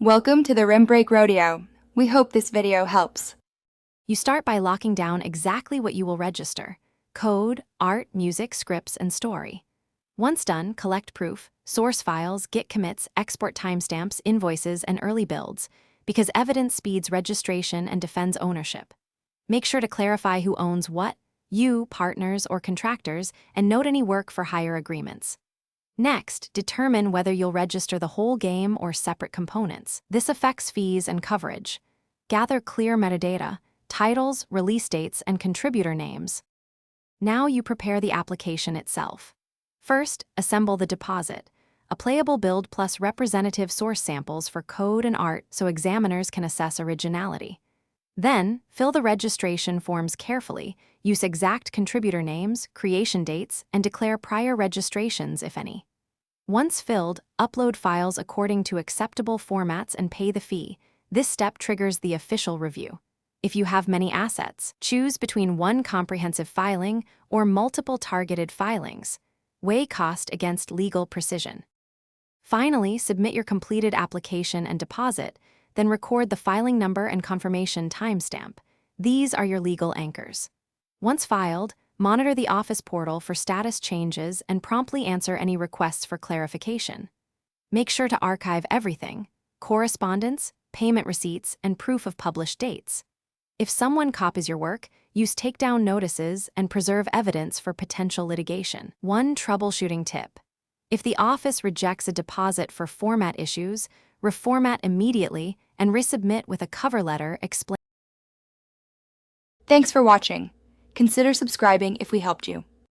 Welcome to the Rim Break Rodeo. We hope this video helps. You start by locking down exactly what you will register: code, art, music, scripts, and story. Once done, collect proof, source files, git commits, export timestamps, invoices, and early builds, because evidence speeds registration and defends ownership. Make sure to clarify who owns what, you, partners, or contractors, and note any work for hire agreements. Next, determine whether you'll register the whole game or separate components. This affects fees and coverage. Gather clear metadata, titles, release dates, and contributor names. Now you prepare the application itself. First, assemble the deposit, a playable build plus representative source samples for code and art so examiners can assess originality. Then, fill the registration forms carefully, use exact contributor names, creation dates, and declare prior registrations, if any. Once filled, upload files according to acceptable formats and pay the fee. This step triggers the official review. If you have many assets, choose between one comprehensive filing or multiple targeted filings. Weigh cost against legal precision. Finally, submit your completed application and deposit, then record the filing number and confirmation timestamp. These are your legal anchors. Once filed, monitor the Office portal for status changes and promptly answer any requests for clarification. Make sure to archive everything: correspondence, payment receipts, and proof of published dates. If someone copies your work, use takedown notices and preserve evidence for potential litigation. One troubleshooting tip: if the office rejects a deposit for format issues, reformat immediately and resubmit with a cover letter explaining. Thanks for watching. Consider subscribing if we helped you.